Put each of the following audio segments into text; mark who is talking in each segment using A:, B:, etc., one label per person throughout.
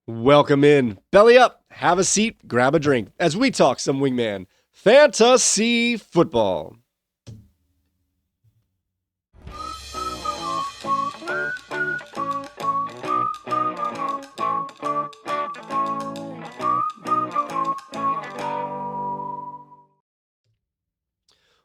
A: Welcome in. Belly up, have a seat, grab a drink as we talk some Wingman Fantasy Football.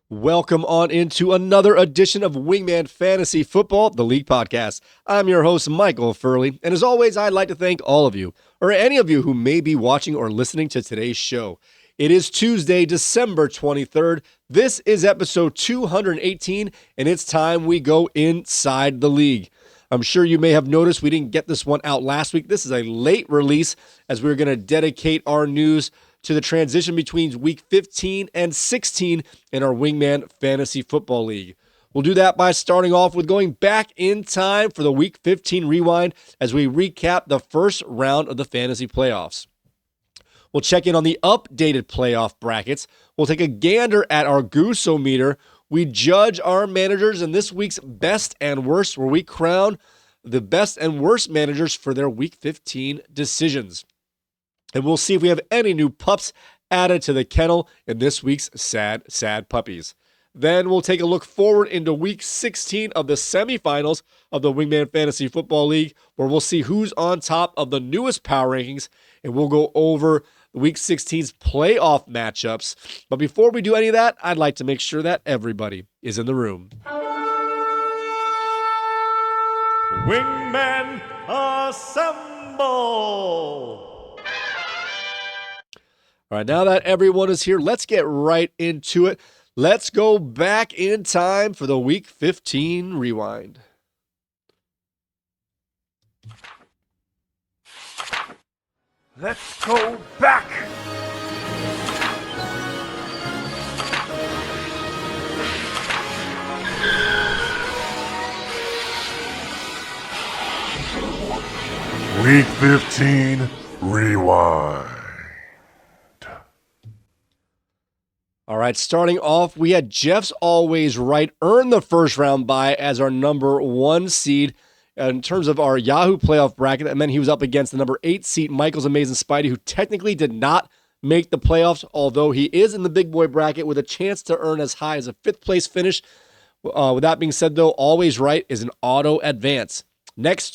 A: Welcome on into another edition of Wingman Fantasy Football, the League Podcast. I'm your host, Michael Furley, and as always, I'd like to thank all of you, or any of you who may be watching or listening to today's show. It is Tuesday, December 23rd. This is episode 218, and it's time we go inside the league. I'm sure you may have noticed we didn't get this one out last week. This is a late release as we're going to dedicate our news to the transition between week 15 and 16 in our Wingman Fantasy Football League. We'll do that by starting off with going back in time for the week 15 rewind as we recap the first round of the fantasy playoffs. We'll check in on the updated playoff brackets. We'll take a gander at our Goose-O-Meter. We judge our managers in this week's best and worst, where we crown the best and worst managers for their week 15 decisions. And we'll see if we have any new pups added to the kennel in this week's sad puppies. Then we'll take a look forward into week 16 of the semifinals of the Wingman Fantasy Football League, where we'll see who's on top of the newest power rankings, and we'll go over week 16's playoff matchups. But before we do any of that, I'd like to make sure that everybody is in the room.
B: Wingmen assemble!
A: All right, now that everyone is here, let's get right into it. Let's go back in time for the Week 15 rewind.
B: Let's go back! Week 15 rewind.
A: All right, starting off, we had Jeff's Always Right earn the first round bye as our number 1 seed. In terms of our Yahoo playoff bracket, that meant he was up against the number 8 seed, Michael's Amazing Spidey, who technically did not make the playoffs, although he is in the big boy bracket with a chance to earn as high as a 5th place finish. With that being said, though, Always Right is an auto advance. Let's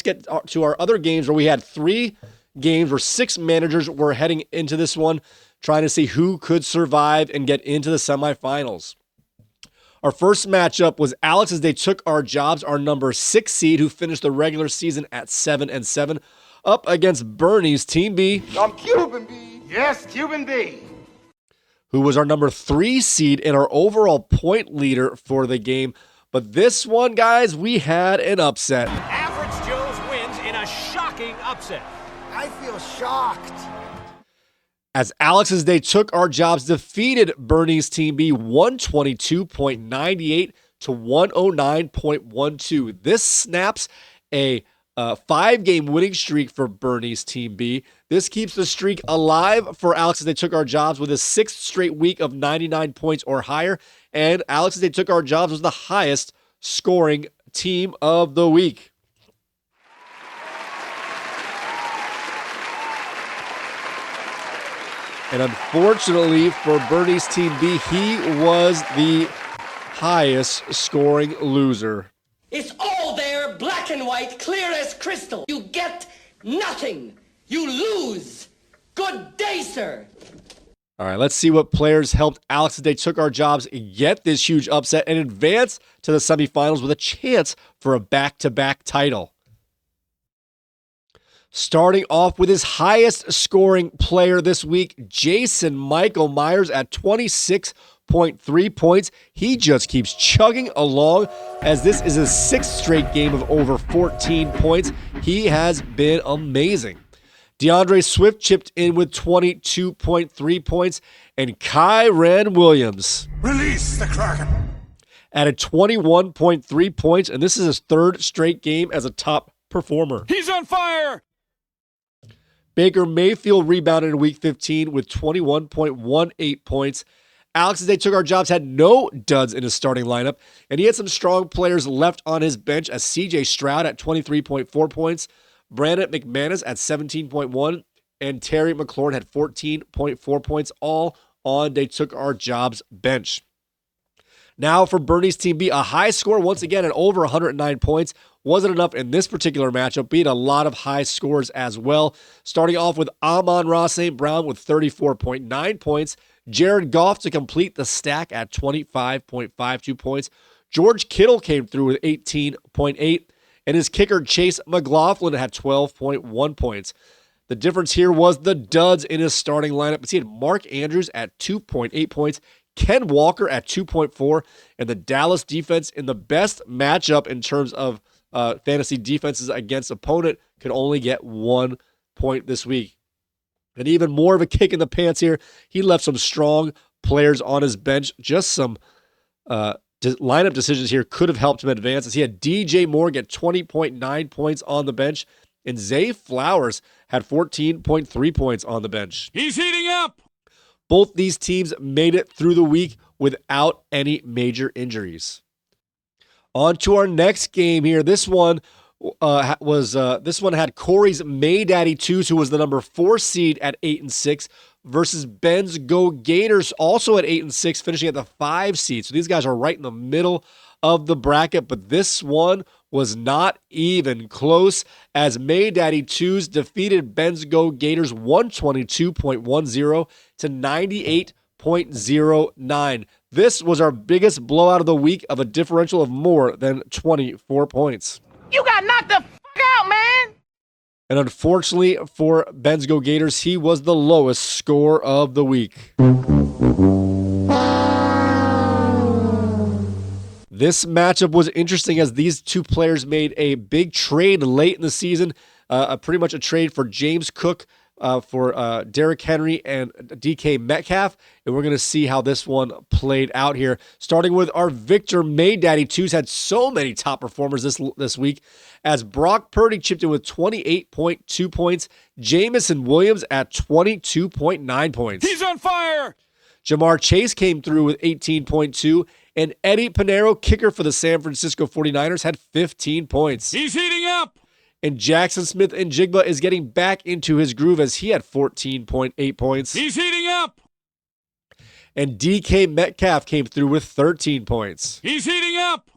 A: get to our other games where we had 3 games where 6 managers were heading into this one, trying to see who could survive and get into the semifinals. Our first matchup was Alex as they took our jobs, our number 6 seed, who finished the regular season at 7-7, up against Bernie's Team B.
C: I'm Cuban B. Yes, Cuban B.
A: Who was our number 3 seed and our overall point leader for the game. But this one, guys, we had an upset.
D: Average Joe's wins in a shocking upset.
C: I feel shocked.
A: As Alex as they took our jobs defeated Bernie's Team B 122.98 to 109.12. This snaps a 5-game winning streak for Bernie's Team B. This keeps the streak alive for Alex as they took our jobs with his 6th straight week of 99 points or higher. And Alex as they took our jobs was the highest scoring team of the week. And unfortunately for Bernie's Team B, he was the highest scoring loser.
E: It's all there, black and white, clear as crystal. You get nothing. You lose. Good day, sir.
A: All right, let's see what players helped Alex as they took our jobs get this huge upset and advance to the semifinals with a chance for a back-to-back title. Starting off with his highest scoring player this week, Jason Michael Myers at 26.3 points. He just keeps chugging along as this is his 6th straight game of over 14 points. He has been amazing. DeAndre Swift chipped in with 22.3 points, and Kyren Williams
B: Release the Kraken!
A: added 21.3 points, and this is his 3rd straight game as a top performer.
D: He's on fire!
A: Baker Mayfield rebounded in week 15 with 21.18 points. Alex, as they took our jobs, had no duds in his starting lineup, and he had some strong players left on his bench as C.J. Stroud at 23.4 points, Brandon McManus at 17.1, and Terry McLaurin had 14.4 points, all on They Took Our Jobs bench. Now for Bernie's Team B, a high score once again at over 109 points. Wasn't enough in this particular matchup, beat a lot of high scores as well. Starting off with Amon-Ra St. Brown with 34.9 points. Jared Goff to complete the stack at 25.52 points. George Kittle came through with 18.8, and his kicker Chase McLaughlin had 12.1 points. The difference here was the duds in his starting lineup. He had Mark Andrews at 2.8 points, Ken Walker at 2.4, and the Dallas defense in the best matchup in terms of fantasy defenses against opponent could only get 1 point this week. And even more of a kick in the pants here, he left some strong players on his bench. Just some lineup decisions here could have helped him advance, as he had DJ Moore get 20.9 points on the bench, and Zay Flowers had 14.3 points on the bench.
D: He's heating up.
A: Both these teams made it through the week without any major injuries. On to our next game here. This one had Corey's Maydaddy 2s, who was the number 4 seed at 8-6, versus Ben's Go Gators, also at 8-6, finishing at the 5 seed. So these guys are right in the middle of the bracket, but this one was not even close, as Maydaddy 2s defeated Ben's Go Gators 122.10 to 98.09. This was our biggest blowout of the week, of a differential of more than 24 points.
C: You got knocked the fuck out, man!
A: And unfortunately for Ben's Go Gators, he was the lowest score of the week. This matchup was interesting, as these two players made a big trade late in the season, pretty much a trade for James Cook for Derrick Henry and DK Metcalf. And we're going to see how this one played out here. Starting with our Victor Maydaddy 2s, had so many top performers this week, as Brock Purdy chipped in with 28.2 points, Jamison Williams at 22.9 points.
D: He's on fire.
A: Jamar Chase came through with 18.2, and Eddie Pinheiro, kicker for the San Francisco 49ers, had 15 points.
D: He's heating up.
A: And Jackson Smith and Jigba is getting back into his groove, as he had 14.8 points.
D: He's heating up.
A: And DK Metcalf came through with 13 points.
D: He's heating up.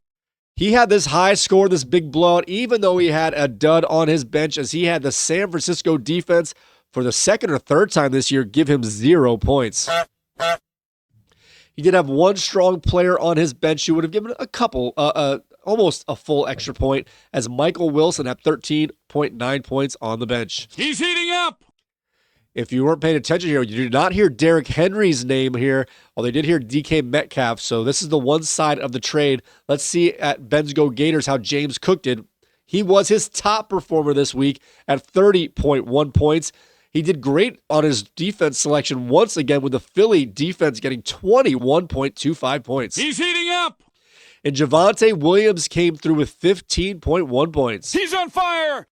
A: He had this high score, this big blowout, even though he had a dud on his bench, as he had the San Francisco defense for the second or third time this year give him 0 points. He did have one strong player on his bench who would have given a couple, almost a full extra point, as Michael Wilson had 13.9 points on the bench.
D: He's heating up.
A: If you weren't paying attention here, you did not hear Derrick Henry's name here. Well, they did hear DK Metcalf, so this is the one side of the trade. Let's see at Ben's Go Gators how James Cook did. He was his top performer this week at 30.1 points. He did great on his defense selection once again, with the Philly defense getting 21.25 points.
D: He's heating up.
A: And Javonte Williams came through with 15.1 points.
D: He's on fire.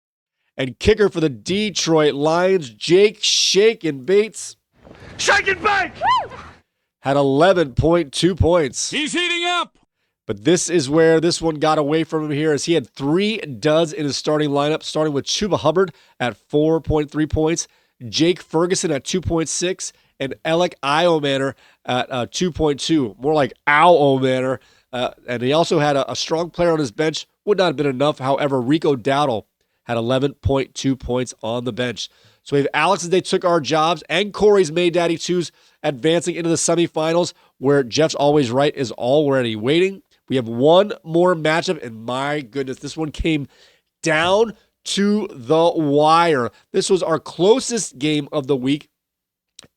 A: And kicker for the Detroit Lions, Jake Shakin Bates,
B: Shake and bake!
A: had 11.2 points.
D: He's heating up.
A: But this is where this one got away from him here, as he had 3 duds in his starting lineup, starting with Chuba Hubbard at 4.3 points, Jake Ferguson at 2.6, and Alec Iomanner at 2.2. More like Ow-O-Manner. And he also had a strong player on his bench. Would not have been enough. However, Rico Dowdle had 11.2 points on the bench. So we have Alex's They Took Our Jobs and Corey's Maydaddy 2s advancing into the semifinals, where Jeff's Always Right is already waiting. We have one more matchup, and my goodness, this one came down to the wire. This was our closest game of the week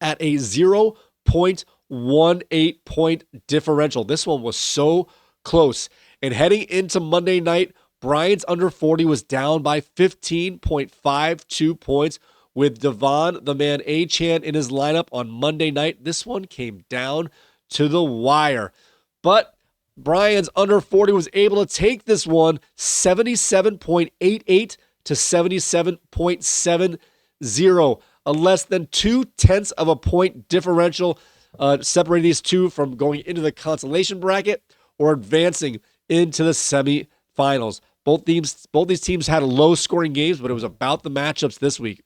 A: at a 0.18 point differential. This one was so close. And heading into Monday night, Brian's under 40 was down by 15.52 points with Devon, the man Achan, in his lineup on Monday night. This one came down to the wire. But Brian's under 40 was able to take this one 77.88 to 77.70, a less than 0.2 of a point differential separating these two from going into the consolation bracket or advancing into the semifinals. Both these teams had low-scoring games, but it was about the matchups this week.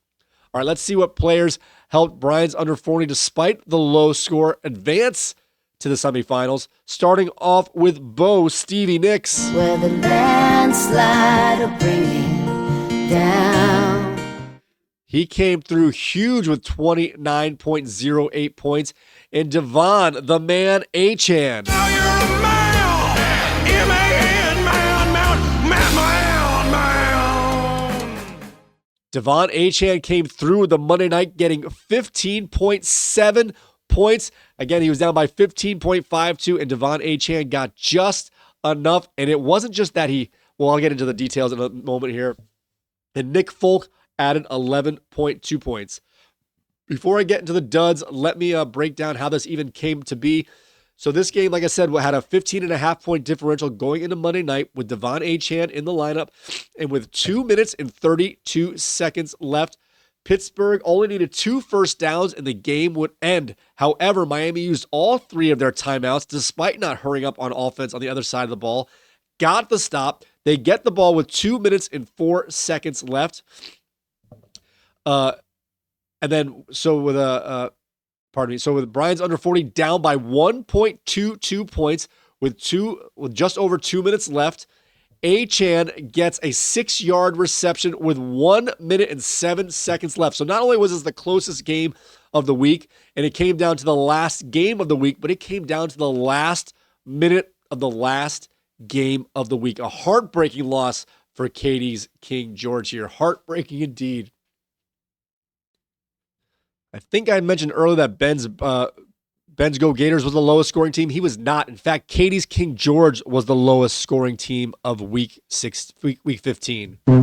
A: All right, let's see what players helped Brian's under 40 despite the low score advance to the semifinals. Starting off with Bo Stevie Nicks.
F: Where the landslide will bring me down.
A: He came through huge with 29.08 points. And Devon, the man, Achan.
B: Now you're a man! M-A-N, man!
A: Devon Achan came through the Monday night getting 15.7 points. Again, he was down by 15.52, and Devon Achan got just enough. And it wasn't just that I'll get into the details in a moment here. And Nick Folk added 11.2 points. Before I get into the duds, let me break down how this even came to be. So this game, like I said, had a 15.5-point differential going into Monday night with Devon Achan in the lineup. And with 2 minutes and 32 seconds left, Pittsburgh only needed 2 first downs and the game would end. However, Miami used all 3 of their timeouts despite not hurrying up on offense on the other side of the ball. Got the stop. They get the ball with 2 minutes and 4 seconds left. So with Brian's under 40 down by 1.22 points with just over 2 minutes left, Achan gets a 6-yard reception with 1 minute and 7 seconds left. So not only was this the closest game of the week, and it came down to the last game of the week, but it came down to the last minute of the last game of the week. A heartbreaking loss for Katie's King George here. Heartbreaking indeed. I think I mentioned earlier that Ben's Go Gators was the lowest scoring team. He was not. In fact, Katie's King George was the lowest scoring team of week 15. All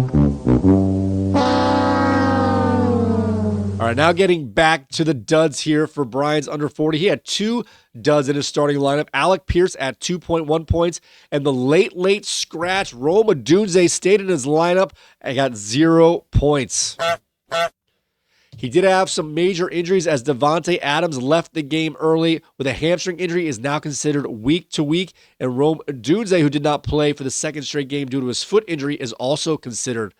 A: right, now getting back to the duds here for Brian's under 40. He had 2 duds in his starting lineup. Alec Pierce at 2.1 points, and the late scratch Rome Odunze stayed in his lineup and got 0 points. He did have some major injuries as Devontae Adams left the game early with a hamstring injury, is now considered week to week, and Rome Odunze, who did not play for the second straight game due to his foot injury, is also considered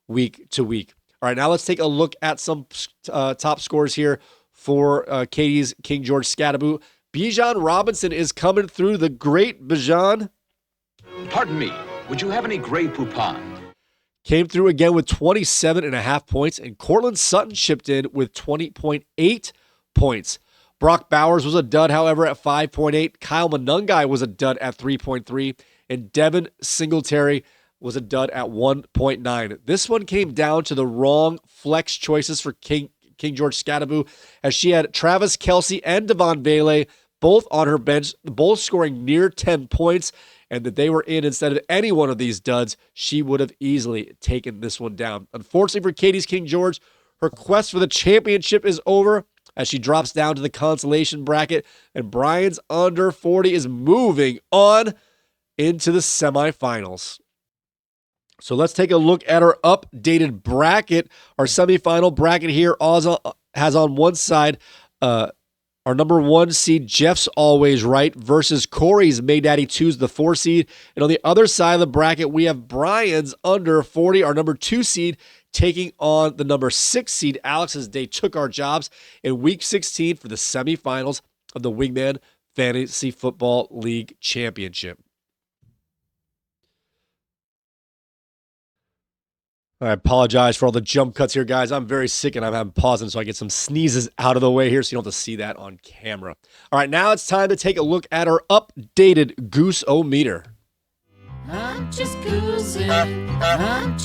A: week to week. All right, now let's take a look at some top scores here for Katie's King George Scattaboo. Bijan Robinson is coming through. The great Bijan.
G: Pardon me, would you have any Grey Poupon?
A: Came through again with 27.5 points, and Cortland Sutton chipped in with 20.8 points. Brock Bowers was a dud, however, at 5.8. Kyle Monungai was a dud at 3.3, and Devin Singletary was a dud at 1.9. This one came down to the wrong flex choices for King George Scattaboo, as she had Travis Kelce and Devon Bailey both on her bench, both scoring near 10 points, and that they were in instead of any one of these duds, she would have easily taken this one down. Unfortunately for Katie's King George, her quest for the championship is over as she drops down to the consolation bracket, and Brian's under 40 is moving on into the semifinals. So let's take a look at our updated bracket. Our semifinal bracket here has on one side our number 1 seed, Jeff's Always Right, versus Corey's May Daddy 2's the 4 seed. And on the other side of the bracket, we have Brian's under 40, our number 2 seed, taking on the number 6 seed, Alex, as they took our jobs in week 16 for the semifinals of the Wingman Fantasy Football League Championship. I apologize for all the jump cuts here, guys. I'm very sick and I'm pausing so I get some sneezes out of the way here so you don't have to see that on camera. All right, now it's time to take a look at our updated Goose-O-Meter.
F: I'm just goosing along.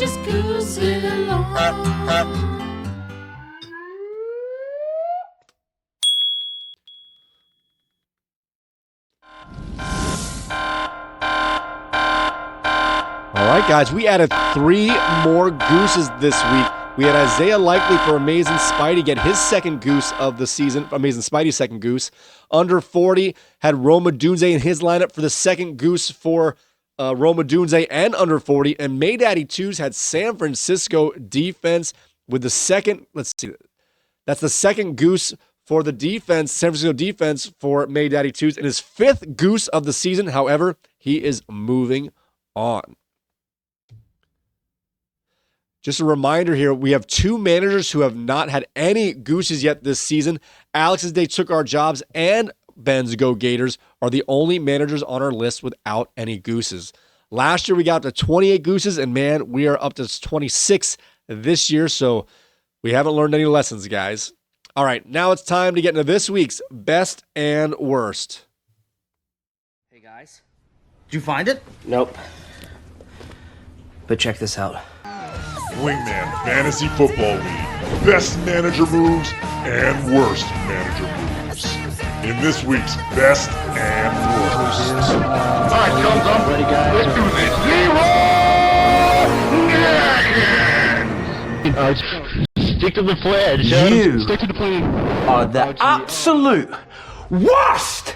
A: All right, guys, we added 3 more gooses this week. We had Isaiah Likely for Amazing Spidey get his second goose of the season, Amazing Spidey's second goose. Under 40 had Rome Odunze in his lineup for the second goose for Rome Odunze and under 40. And May Daddy 2's had San Francisco defense with the second, that's the second goose for the defense, San Francisco defense for May Daddy 2's, and his 5th goose of the season. However, he is moving on. Just a reminder here, we have 2 managers who have not had any gooses yet this season. Alex's Day took our jobs and Ben's Go Gators are the only managers on our list without any gooses. Last year we got to 28 gooses, and man, we are up to 26 this year, so we haven't learned any lessons, guys. All right, now it's time to get into this week's best and worst.
H: Hey guys, did you find it? Nope. But check this out.
B: Wingman Fantasy Football League. Best manager moves and worst manager moves. In this week's best and worst. All right, thumbs up. Ready, guys? Let's do this.
I: Stick to the pledge.
H: You
I: Stick to the plan.
H: are the absolute worst!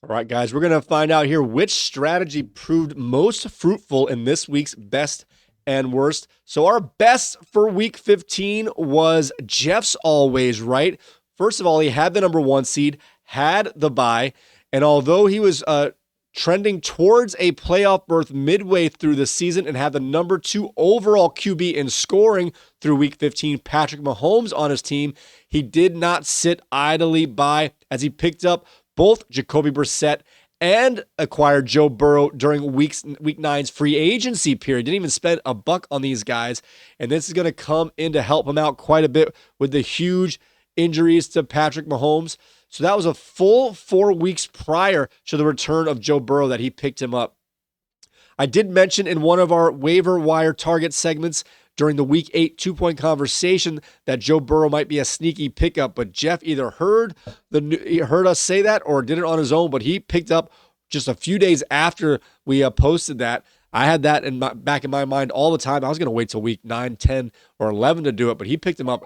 A: All right, guys, we're going to find out here which strategy proved most fruitful in this week's best and worst. So our best for week 15 was Jeff's always right. First of all, he had the number 1 seed, had the bye, and although he was trending towards a playoff berth midway through the season and had the number 2 overall QB in scoring through week 15, Patrick Mahomes on his team, he did not sit idly by as he picked up both Jacoby Brissett and acquired Joe Burrow during week 9's free agency period. Didn't even spend a buck on these guys. And this is going to come in to help him out quite a bit with the huge injuries to Patrick Mahomes. So that was a full 4 weeks prior to the return of Joe Burrow that he picked him up. I did mention in one of our waiver wire target segments during the week 8 2-point conversation that Joe Burrow might be a sneaky pickup, but Jeff either heard us say that or did it on his own, but he picked up just a few days after we posted that. I had that back in my mind all the time. I was going to wait till week 9, 10, or 11 to do it, but he picked him up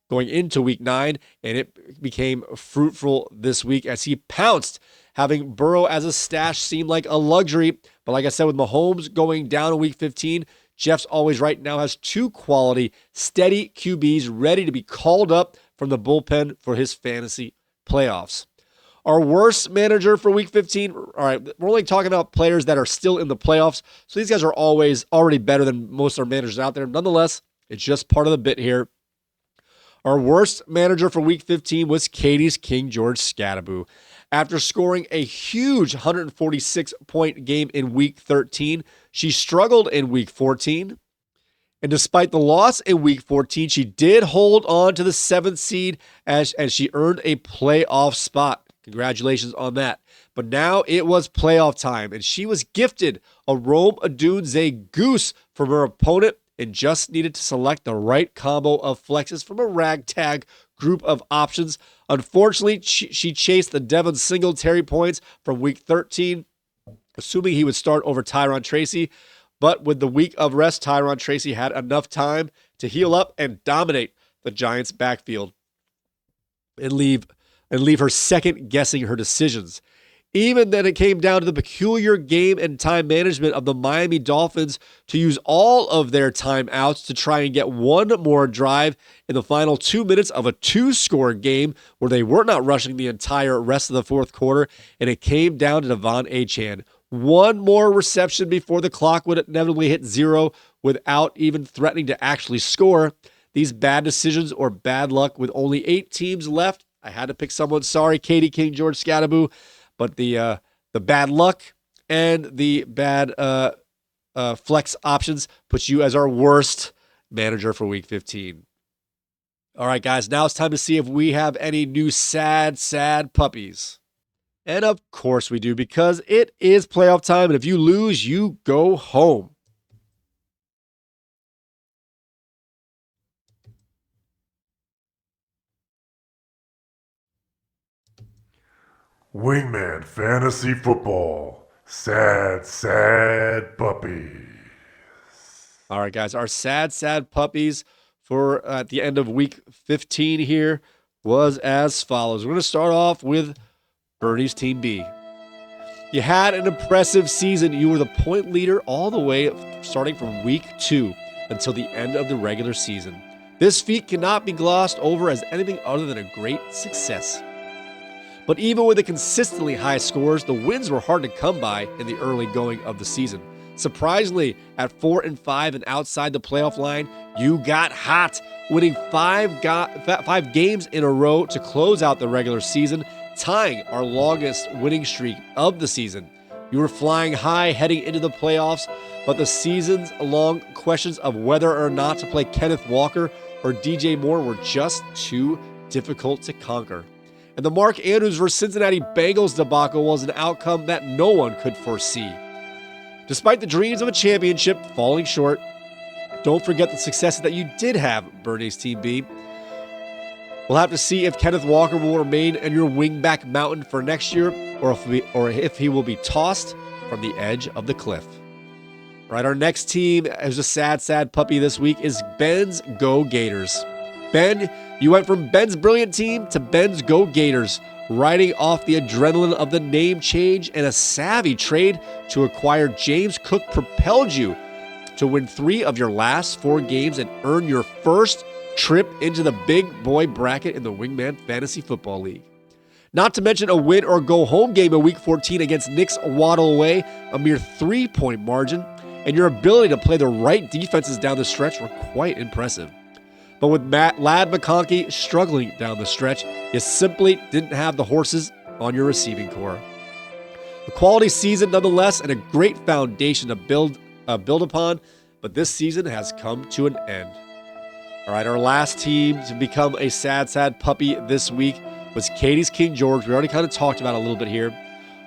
A: going into week 9, and it became fruitful this week as he pounced. Having Burrow as a stash seemed like a luxury, but like I said, with Mahomes going down in week 15, Jeff's always right now has 2 quality, steady QBs ready to be called up from the bullpen for his fantasy playoffs. Our worst manager for week 15, all right, we're only talking about players that are still in the playoffs, so these guys are always already better than most of our managers out there. Nonetheless, it's just part of the bit here. Our worst manager for week 15 was Katie's King George Scadaboo. After scoring a huge 146-point game in week 13, she struggled in week 14. And despite the loss in week 14, she did hold on to the 7th seed as she earned a playoff spot. Congratulations on that. But now it was playoff time, and she was gifted a Rome Odunze Goose from her opponent and just needed to select the right combo of flexes from a ragtag group of options. Unfortunately, she chased the Devin Singletary points from week 13, assuming he would start over Tyron Tracy. But with the week of rest, Tyron Tracy had enough time to heal up and dominate the Giants' backfield and leave her second guessing her decisions. Even then, it came down to the peculiar game and time management of the Miami Dolphins to use all of their timeouts to try and get one more drive in the final 2 minutes of a 2-score game where they were not rushing the entire rest of the fourth quarter, and it came down to Devon Achane. One more reception before the clock would inevitably hit 0 without even threatening to actually score. These bad decisions or bad luck with only 8 teams left. I had to pick someone. Sorry, Katie King George Scadaboo. But the bad luck and the bad flex options puts you as our worst manager for week 15. All right, guys, now it's time to see if we have any new sad puppies. And of course we do, because it is playoff time, and if you lose, you go home.
B: Wingman Fantasy Football. Sad puppies.
A: All right, guys, our sad puppies for at the end of week 15 here was as follows. We're going to start off with Bernie's Team B. You had an impressive season. You were the point leader all the way starting from week 2 until the end of the regular season. This feat cannot be glossed over as anything other than a great success. But even with the consistently high scores, the wins were hard to come by in the early going of the season. Surprisingly, at 4-5 and outside the playoff line, you got hot, winning five games in a row to close out the regular season, tying our longest winning streak of the season. You were flying high heading into the playoffs, but the season's long questions of whether or not to play Kenneth Walker or DJ Moore were just too difficult to conquer. And the Mark Andrews vs. Cincinnati Bengals debacle was an outcome that no one could foresee. Despite the dreams of a championship falling short, don't forget the successes that you did have, Bernie's Team B. We'll have to see if Kenneth Walker will remain in your wingback mountain for next year, or if he will be tossed from the edge of the cliff. All right, our next team, as a sad puppy this week, is Ben's Go Gators. Ben, you went from Ben's brilliant team to Ben's Go Gators, riding off the adrenaline of the name change, and a savvy trade to acquire James Cook propelled you to win 3 of your last 4 games and earn your first trip into the big boy bracket in the Wingman Fantasy Football League. Not to mention a win or go home game in Week 14 against Nick's Waddle away, a mere 3-point margin, and your ability to play the right defenses down the stretch were quite impressive. But with Lad McConkey struggling down the stretch, you simply didn't have the horses on your receiving core. A quality season nonetheless, and a great foundation to build upon, but this season has come to an end. All right, our last team to become a sad puppy this week was Katie's King George. We already kind of talked about it a little bit here.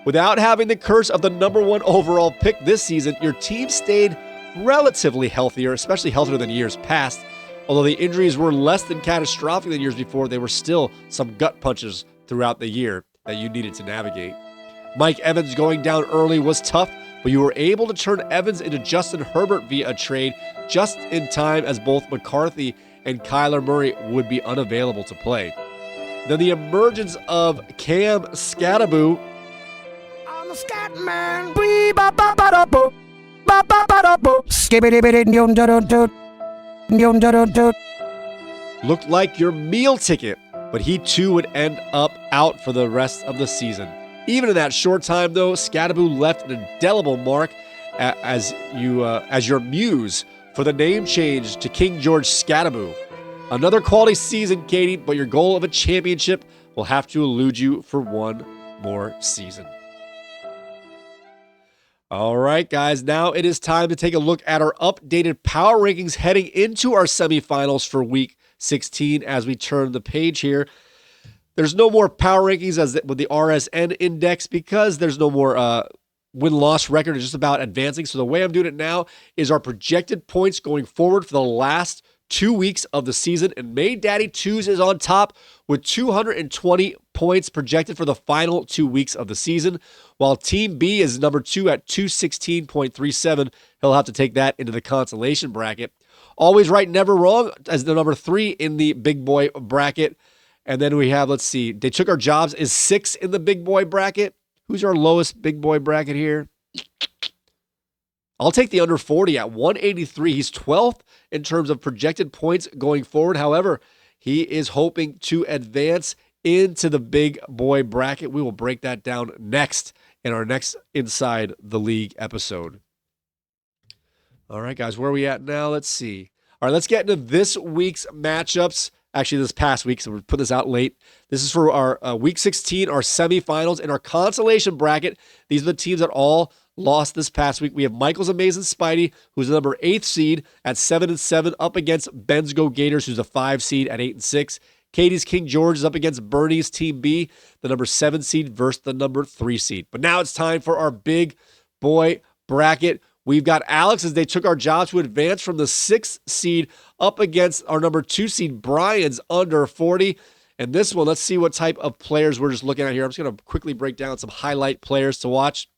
A: Without having the curse of the number 1 overall pick this season, your team stayed relatively healthier, especially healthier than years past. Although the injuries were less than catastrophic than years before, they were still some gut punches throughout the year that you needed to navigate. Mike Evans going down early was tough, but you were able to turn Evans into Justin Herbert via a trade just in time as both McCarthy and Kyler Murray would be unavailable to play. Then the emergence of Cam Skataboo.
I: I'm a scat man. Ba-ba-ba-da-bo. Ba-ba-ba-da-bo. Skibbity-bitty-dum-da-dum-dum.
A: Looked like your meal ticket, but he too would end up out for the rest of the season. Even in that short time, though, Skataboo left an indelible mark as your muse for the name change to King George Skataboo. Another quality season, Katie, but your goal of a championship will have to elude you for one more season. All right, guys, now it is time to take a look at our updated power rankings heading into our semifinals for Week 16 as we turn the page here. There's no more power rankings with the RSN index because there's no more win-loss record. It's just about advancing. So the way I'm doing it now is our projected points going forward for the last 2 weeks of the season. And May Daddy 2s is on top with 220 points projected for the final 2 weeks of the season, while Team B is number 2 at 216.37. He'll have to take that into the consolation bracket. Always Right, Never Wrong as the number 3 in the big boy bracket. And then we have, let's see, They Took Our Jobs is 6 in the big boy bracket. Who's our lowest big boy bracket here? I'll take the under 40 at 183. He's 12th in terms of projected points going forward. However, he is hoping to advance into the big boy bracket. We will break that down next in our next Inside the League episode. All right, guys, where are we at now? Let's see. All right, let's get into this week's matchups. Actually, this past week, so we'll put this out late. This is for our Week 16, our semifinals, and our consolation bracket. These are the teams that all lost this past week. We have Michael's Amazing Spidey, who's the number 8th seed at 7-7, up against Ben's Go Gators, who's a 5 seed at 8-6. Katie's King George is up against Bernie's Team B, the number 7 seed versus the number 3 seed. But now it's time for our big boy bracket. We've got Alex as They Took Our Jobs to advance from the 6th seed up against our number 2 seed, Brian's under 40. And this one, let's see what type of players we're just looking at here. I'm just going to quickly break down some highlight players to watch.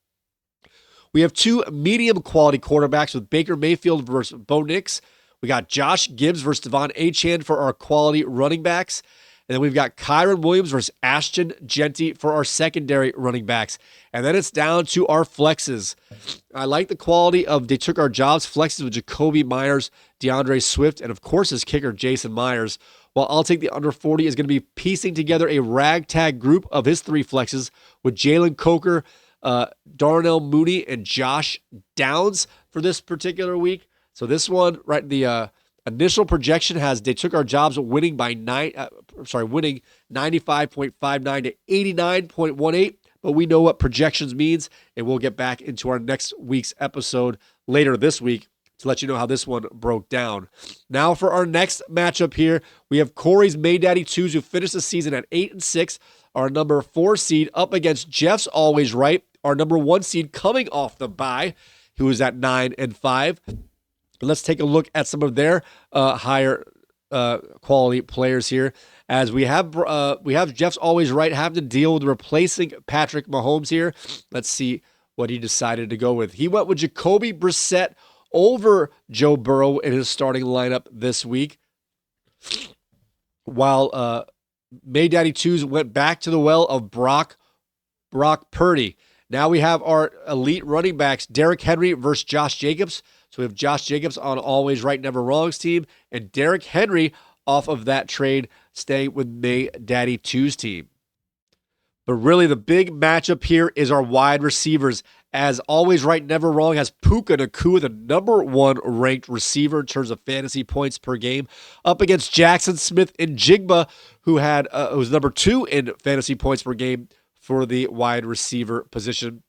A: We have 2 medium quality quarterbacks with Baker Mayfield versus Bo Nix. We got Josh Gibbs versus Devon Achane for our quality running backs. And then we've got Kyron Williams versus Ashton Genty for our secondary running backs. And then it's down to our flexes. I like the quality of They Took Our Jobs flexes with Jacoby Myers, DeAndre Swift, and of course his kicker, Jason Myers. While I'll take the under 40 is going to be piecing together a ragtag group of his 3 flexes with Jalen Coker, Darnell Mooney and Josh Downs for this particular week. So this one, right, the initial projection has they took our jobs winning by winning 95.59 to 89.18. But we know what projections means, and we'll get back into our next week's episode later this week to let you know how this one broke down. Now for our next matchup here, we have Corey's Maydaddy 2s, who finished the season at 8-6, our number 4 seed, up against Jeff's Always Right, our number 1 seed coming off the bye, who is at 9-5. Let's take a look at some of their higher quality players here, as we have Jeff's Always Right having to deal with replacing Patrick Mahomes here. Let's see what he decided to go with. He went with Jacoby Brissett over Joe Burrow in his starting lineup this week, while Maydaddy 2s went back to the well of Brock Purdy. Now we have our elite running backs, Derrick Henry versus Josh Jacobs. So we have Josh Jacobs on Always Right, Never Wrong's team, and Derrick Henry off of that trade, staying with Maydaddy 2's team. But really the big matchup here is our wide receivers, as Always Right, Never Wrong has Puka Nacua, the number 1 ranked receiver in terms of fantasy points per game, up against Jackson Smith and Jigba, who was number 2 in fantasy points per game for the wide receiver position,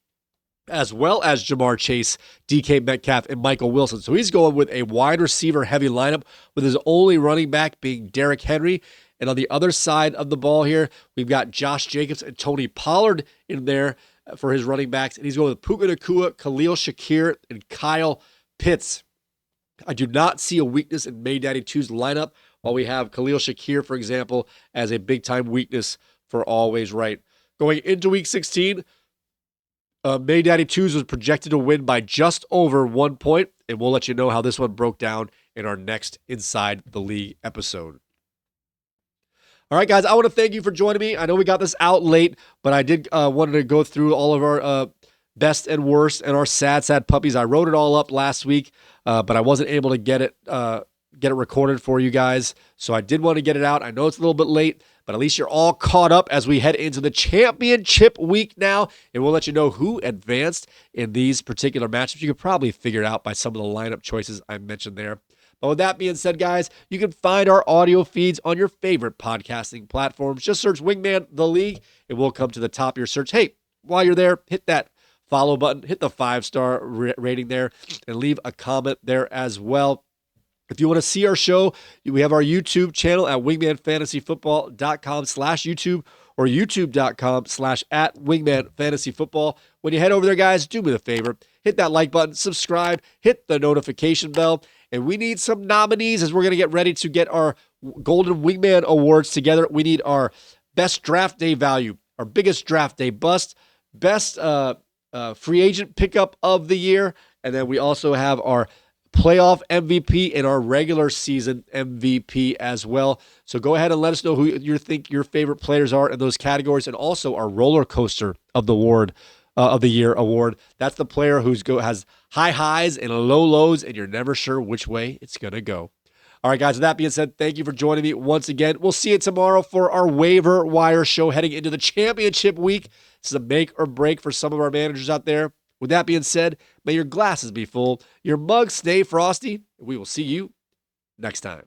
A: as well as Jamar Chase, DK Metcalf, and Michael Wilson. So he's going with a wide receiver heavy lineup, with his only running back being Derrick Henry. And on the other side of the ball here, we've got Josh Jacobs and Tony Pollard in there for his running backs. And he's going with Puka Nacua, Khalil Shakir, and Kyle Pitts. I do not see a weakness in Maydaddy 2's lineup, while we have Khalil Shakir, for example, as a big-time weakness for Always Right. Going into Week 16, Maydaddy 2s was projected to win by just over 1 point, and we'll let you know how this one broke down in our next Inside the League episode. All right, guys, I want to thank you for joining me. I know we got this out late, but I did wanted to go through all of our best and worst and our sad puppies. I wrote it all up last week, but I wasn't able to get it recorded for you guys, so I did want to get it out. I know it's a little bit late, but at least you're all caught up as we head into the championship week now, and we'll let you know who advanced in these particular matchups. You could probably figure it out by some of the lineup choices I mentioned there. But with that being said, guys, you can find our audio feeds on your favorite podcasting platforms. Just search Wingman the League, and we'll come to the top of your search. Hey, while you're there, hit that follow button, hit the 5-star rating there, and leave a comment there as well. If you want to see our show, we have our YouTube channel at wingmanfantasyfootball.com/YouTube or youtube.com/@wingmanfantasyfootball. When you head over there, guys, do me the favor. Hit that like button, subscribe, hit the notification bell, and we need some nominees as we're going to get ready to get our Golden Wingman Awards together. We need our best draft day value, our biggest draft day bust, best free agent pickup of the year, and then we also have our playoff MVP and our regular season MVP as well. So go ahead and let us know who you think your favorite players are in those categories, and also our roller coaster of the year award. That's the player who has high highs and low lows, and you're never sure which way it's going to go. All right, guys, with that being said, thank you for joining me once again. We'll see you tomorrow for our waiver wire show heading into the championship week. This is a make or break for some of our managers out there. With that being said, may your glasses be full, your mugs stay frosty, and we will see you next time.